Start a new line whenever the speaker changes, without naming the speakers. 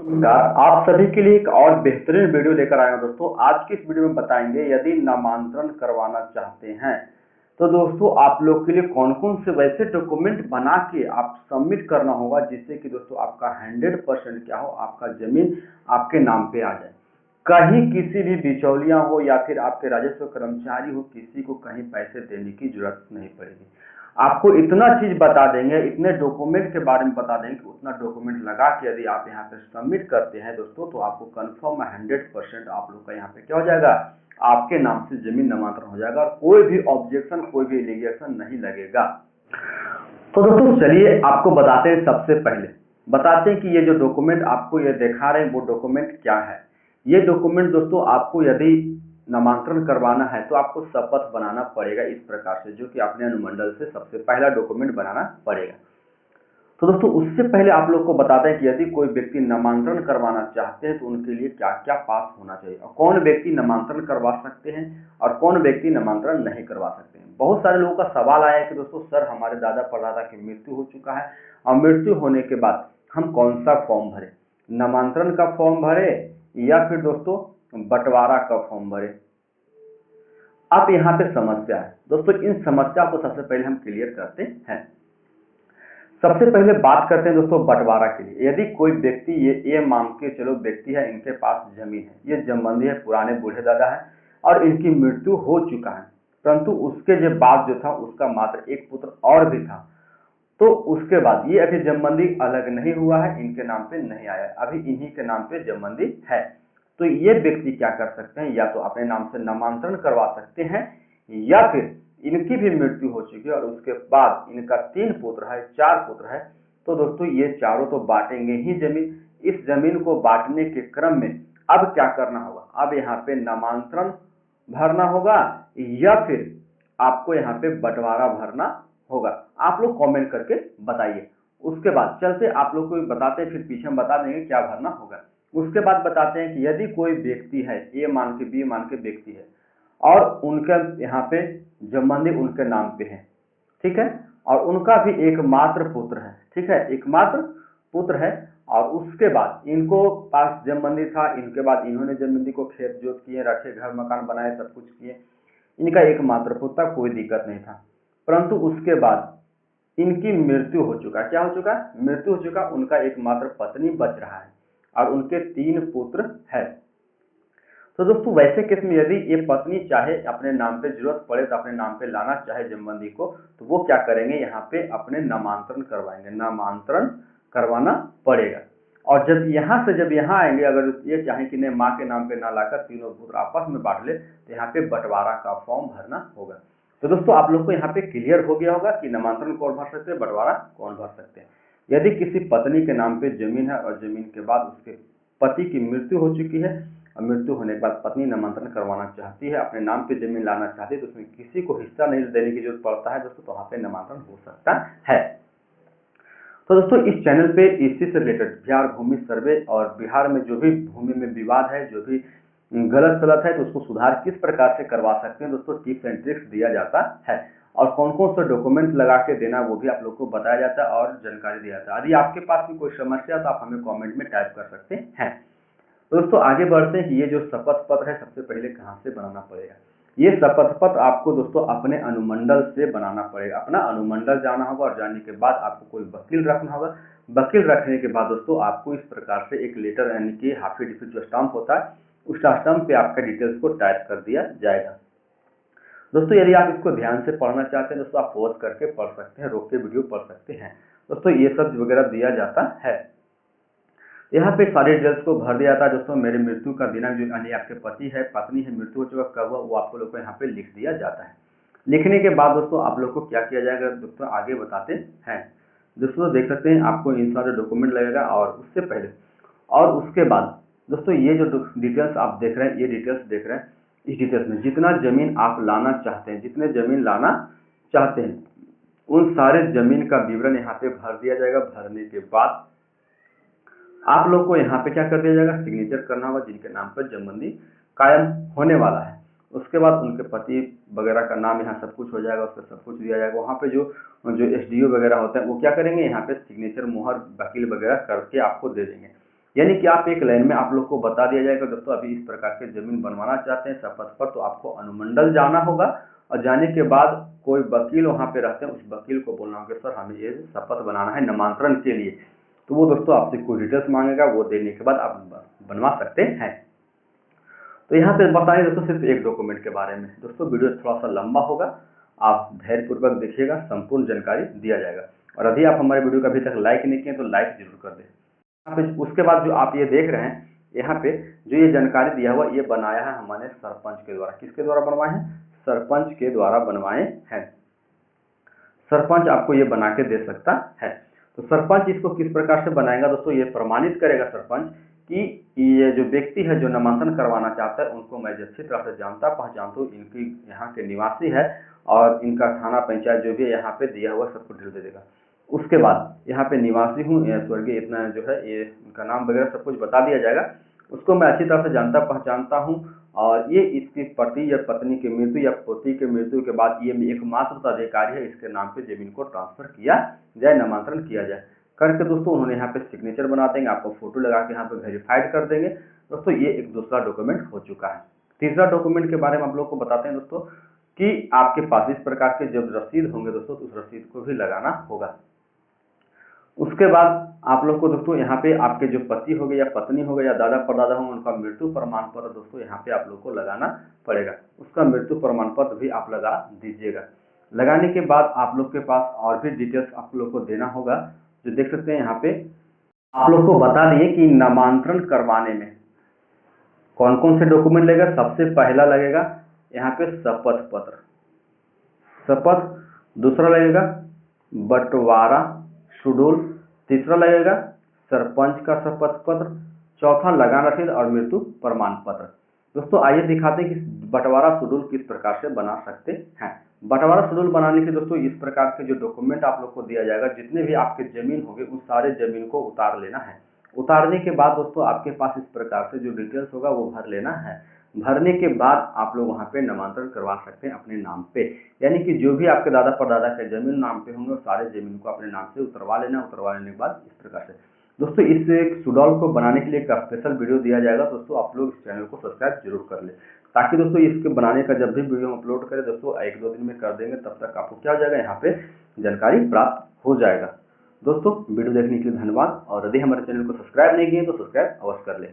नमस्कार, आप सभी के लिए एक और बेहतरीन वीडियो लेकर आए हैं दोस्तों। आज की इस वीडियो में बताएंगे यदि नामांतरण करवाना चाहते हैं तो दोस्तों आप लोग के लिए कौन कौन से वैसे डॉक्यूमेंट बना के आप सबमिट करना होगा जिससे कि दोस्तों आपका 100% क्या हो, आपका जमीन आपके नाम पे आ जाए। कहीं किसी भी बिचौलिया हो या फिर आपके राजस्व कर्मचारी हो, किसी को कहीं पैसे देने की जरूरत नहीं पड़ेगी। आपको इतना चीज बता देंगे, इतने डॉक्यूमेंट के बारे में बता देंगे कि उतना डॉक्यूमेंट लगा के यदि आप यहाँ पे सबमिट करते हैं दोस्तों तो आपको कंफर्म 100% आप लोग का यहाँ पे क्या हो जाएगा, आपके नाम से जमीन नामांतरण हो जाएगा और कोई भी ऑब्जेक्शन, कोई भी एलिगेशन नहीं लगेगा। तो दोस्तों चलिए आपको बताते हैं, सबसे पहले बताते हैं कि ये जो डॉक्यूमेंट आपको ये दिखा रहे हैं वो डॉक्यूमेंट क्या है। ये डॉक्यूमेंट दोस्तों आपको यदि नामांतरण करवाना है तो आपको शपथ बनाना पड़ेगा इस प्रकार से, जो कि अपने अनुमंडल से सबसे पहला डॉक्यूमेंट बनाना पड़ेगा। तो दोस्तों उससे पहले आप लोग को बताते हैं कि यदि कोई व्यक्ति नामांतरण करवाना चाहते हैं तो उनके लिए क्या क्या पास होना चाहिए और कौन व्यक्ति नामांतरण करवा सकते हैं और कौन व्यक्ति नामांतरण नहीं करवा सकते हैं। बहुत सारे लोगों का सवाल आया है कि दोस्तों सर हमारे दादा परदादा की मृत्यु हो चुका है और मृत्यु होने के बाद हम कौन सा फॉर्म भरे, नामांतरण का फॉर्म भरे या फिर दोस्तों बंटवारा का फॉर्म भरे। अब यहाँ पे समस्या है दोस्तों, इन समस्या को सबसे पहले हम क्लियर करते हैं। सबसे पहले बात करते हैं दोस्तों बंटवारा के लिए। यदि कोई व्यक्ति ये मान के चलो व्यक्ति है, इनके पास जमीन है, ये जमबंदी है, पुराने बूढ़े दादा है और इनकी मृत्यु हो चुका है, परंतु उसके जो बाद जो था उसका मात्र एक पुत्र और भी था। तो उसके बाद ये अभी जमबंदी अलग नहीं हुआ है, इनके नाम पे नहीं आया, अभी इन्हीं के नाम पे जमबंदी है। तो ये व्यक्ति क्या कर सकते हैं, या तो अपने नाम से नामांतरण करवा सकते हैं या फिर इनकी भी मृत्यु हो चुकी है और उसके बाद इनका 3 पुत्र है, 4 पुत्र है, तो दोस्तों ये चारों तो बांटेंगे ही जमीन। इस जमीन को बांटने के क्रम में अब क्या करना होगा, अब यहाँ पे नामांतरण भरना होगा या फिर आपको यहाँ पे बंटवारा भरना होगा। आप लोग कमेंट करके बताइए। उसके बाद चलते आप लोग को बताते हैं, फिर पीछे हम बता देंगे क्या भरना होगा। उसके बाद बताते हैं कि यदि कोई व्यक्ति है, ए मान के बी मान के व्यक्ति है और उनके यहाँ पे जमबंदी उनके नाम पे है, ठीक है, और उनका भी एकमात्र पुत्र है, ठीक है, एकमात्र पुत्र है और उसके बाद इनको पास जमबंदी था, इनके बाद इन्होंने जमबंदी को खेत जोत किए, रखे, घर मकान बनाए, सब कुछ किए, इनका एकमात्र पुत्र, कोई दिक्कत नहीं था। परंतु उसके बाद इनकी मृत्यु हो चुका, क्या हो चुका, मृत्यु हो चुका, उनका एकमात्र पत्नी बच रहा है और उनके 3 पुत्र है। तो दोस्तों वैसे केस में यदि ये पत्नी चाहे अपने नाम पे जरूरत पड़े तो अपने नाम पे लाना चाहे जमबंदी को, तो वो क्या करेंगे, यहाँ पे अपने नामांतरण करवाएंगे, नामांतरण करवाना पड़ेगा। और जब यहाँ से जब यहाँ आएंगे, अगर ये चाहे कि नहीं माँ के नाम पे ना लाकर तीनों पुत्र आपस में बांट ले, तो यहाँ पे बंटवारा का फॉर्म भरना होगा। तो दोस्तों आप लोग को यहाँ पे क्लियर हो गया होगा कि नामांतरण कौन भर सकते हैं, बंटवारा कौन भर सकते हैं। यदि किसी पत्नी के नाम पे जमीन है और जमीन के बाद उसके पति की मृत्यु हो चुकी है और मृत्यु होने के बाद पत्नी नामांतरण करवाना चाहती है, अपने नाम पे जमीन लाना चाहती है, तो उसमें किसी को हिस्सा नहीं देने की जरूरत पड़ता है दोस्तों, तो वहां पे नामांतरण हो सकता है। तो दोस्तों इस चैनल पे इसी से रिलेटेड बिहार भूमि सर्वे और बिहार में जो भी भूमि में विवाद है, जो भी गलत सलत है, तो उसको सुधार किस प्रकार से करवा सकते हैं दोस्तों, टिप्स एंड ट्रिक्स दिया जाता है और कौन कौन सा डॉक्यूमेंट लगा के देना वो भी आप लोग को बताया जाता है और जानकारी दिया जाता है। यदि आपके पास भी कोई समस्या तो आप हमें कमेंट में टाइप कर सकते हैं। दोस्तों आगे बढ़ते हैं कि ये जो शपथ पत्र है सबसे पहले कहाँ से बनाना पड़ेगा। ये शपथ पत्र आपको दोस्तों अपने अनुमंडल से बनाना पड़ेगा, अपना अनुमंडल जाना होगा और जाने के बाद आपको कोई वकील रखना होगा। वकील रखने के बाद दोस्तों आपको इस प्रकार से एक लेटर यानी कि हाफिडेविट जो स्टाम्प होता है, उस स्टाम्प पे आपका डिटेल्स को टाइप कर दिया जाएगा। दोस्तों यदि आप इसको ध्यान से पढ़ना चाहते हैं दोस्तों आप पॉज करके पढ़ सकते हैं, रोक के वीडियो पढ़ सकते हैं। दोस्तों ये सब वगैरह दिया जाता है, यहाँ पे सारे डिटेल्स को भर दिया जाता है दोस्तों। मेरी मृत्यु का दिनांक जो यानी आपके पति है, पत्नी है, मृत्यु हो चुका कब हुआ, वो आपको लोग को यहाँ पे लिख दिया जाता है। लिखने के बाद दोस्तों आप लोग को क्या किया जाएगा दोस्तों आगे बताते हैं। दोस्तों देख सकते हैं आपको इन सारे डॉक्यूमेंट लगेगा और उससे पहले और उसके बाद दोस्तों ये जो डिटेल्स आप देख रहे हैं, ये डिटेल्स देख रहे हैं, इस डिटेल्स में जितना जमीन आप लाना चाहते हैं, जितने जमीन लाना चाहते हैं उन सारे जमीन का विवरण यहाँ पे भर दिया जाएगा। भरने के बाद आप लोग को यहाँ पे क्या कर दिया जाएगा, सिग्नेचर करना होगा जिनके नाम पर जमबंदी कायम होने वाला है। उसके बाद उनके पति वगैरह का नाम यहाँ सब कुछ हो जाएगा, उसका सब कुछ दिया जाएगा। वहाँ पे जो एसडीओ वगैरह होता है वो क्या करेंगे, यहाँ पे सिग्नेचर मोहर वकील वगैरह करके आपको दे देंगे। यानी कि आप एक लाइन में आप लोग को बता दिया जाएगा दोस्तों, अभी इस प्रकार के जमीन बनवाना चाहते हैं शपथ पर, तो आपको अनुमंडल जाना होगा और जाने के बाद कोई वकील वहां पे रहते हैं, उस वकील को बोलना होगा सर हमें ये शपथ बनाना है नामांतरण के लिए, तो वो दोस्तों आपसे कोई डिटेल्स मांगेगा, वो देने के बाद आप बनवा सकते हैं। तो यहाँ पे बताएं दोस्तों सिर्फ एक डॉक्यूमेंट के बारे में। दोस्तों वीडियो थोड़ा सा लंबा होगा, आप धैर्यपूर्वक देखिएगा, संपूर्ण जानकारी दिया जाएगा। और यदि आप हमारे वीडियो को अभी तक लाइक नहीं किए तो लाइक जरूर कर दें। यहाँ पे उसके बाद जो आप ये देख रहे हैं, यहाँ पे जो ये जानकारी दिया हुआ, ये बनाया है हमारे सरपंच के द्वारा। किसके द्वारा बनवाए हैं? सरपंच के द्वारा बनवाए हैं। सरपंच आपको ये बना के दे सकता है। तो सरपंच इसको किस प्रकार से बनाएगा दोस्तों, ये प्रमाणित करेगा सरपंच कि ये जो व्यक्ति है जो नामांकन करवाना चाहता है, उनको मैं अच्छी तरह से जानता पहचानता हूँ, इनकी यहाँ के निवासी है और इनका थाना पंचायत जो भी है यहाँ पे दिया हुआ सबको डिटेल दे देगा। उसके बाद यहाँ पे निवासी हूँ, स्वर्गीय इतना जो है ये इनका नाम वगैरह सब कुछ बता दिया जाएगा, उसको मैं अच्छी तरह से जानता पहचानता हूँ और ये इसकी पति या पत्नी की मृत्यु या पोती की मृत्यु के बाद ये एकमात्र अधिकारी है, इसके नाम पे जमीन को ट्रांसफर किया जाए, नामांतरण किया जाए करके दोस्तों उन्होंने यहाँ पे सिग्नेचर बना देंगे, आपको फोटो लगा के यहाँ पे वेरीफाइड कर देंगे। दोस्तों ये एक दूसरा डॉक्यूमेंट हो चुका है। तीसरा डॉक्यूमेंट के बारे में आप लोग को बताते हैं दोस्तों कि आपके पास इस प्रकार के जब रसीद होंगे दोस्तों, तो उस रसीद को भी लगाना होगा। उसके बाद आप लोग को दोस्तों यहाँ पे आपके जो पति हो गए या पत्नी हो गए या दादा परदादा होंगे, उनका मृत्यु प्रमाण पत्र दोस्तों यहाँ पे आप लोग को लगाना पड़ेगा। उसका मृत्यु प्रमाण पत्र भी आप लगा दीजिएगा। लगाने के बाद आप लोग के पास और भी डिटेल्स आप लोग को देना होगा, जो देख सकते हैं यहाँ पे आप लोग को बता दिए कि नामांतरण करवाने में कौन कौन से डॉक्यूमेंट लगेगा। सबसे पहला लगेगा यहाँ पे शपथ पत्र, शपथ। दूसरा लगेगा बंटवारा शेड्यूल। तीसरा लगेगा सरपंच का शपथ पत्र। चौथा लगान रसीद और मृत्यु प्रमाण पत्र। दोस्तों आइए दिखाते हैं कि बंटवारा शेड्यूल किस प्रकार से बना सकते हैं। बंटवारा शेड्यूल बनाने के दोस्तों इस प्रकार के जो डॉक्यूमेंट आप लोग को दिया जाएगा, जितने भी आपके जमीन होंगे उस सारे जमीन को उतार लेना है। उतारने के बाद दोस्तों आपके पास इस प्रकार से जो डिटेल्स होगा वो भर लेना है। भरने के बाद आप लोग वहां पे नामांतरण करवा सकते हैं अपने नाम पे, यानी कि जो भी आपके दादा परदादा के जमीन नाम पे होंगे सारे जमीन को अपने नाम से उतरवा लेना। उतरवा लेने के बाद इस प्रकार से दोस्तों इस शेड्यूल को बनाने के लिए एक स्पेशल वीडियो दिया जाएगा। दोस्तों आप लोग इस चैनल को सब्सक्राइब जरूर कर ले, ताकि दोस्तों इसके बनाने का जब भी वीडियो अपलोड करें दोस्तों 1-2 दिन में कर देंगे, तब तक आपको क्या हो जाएगा यहाँ पे जानकारी प्राप्त हो जाएगा। दोस्तों वीडियो देखने के लिए धन्यवाद, और यदि हमारे चैनल को सब्सक्राइब नहीं किए तो सब्सक्राइब अवश्य कर ले।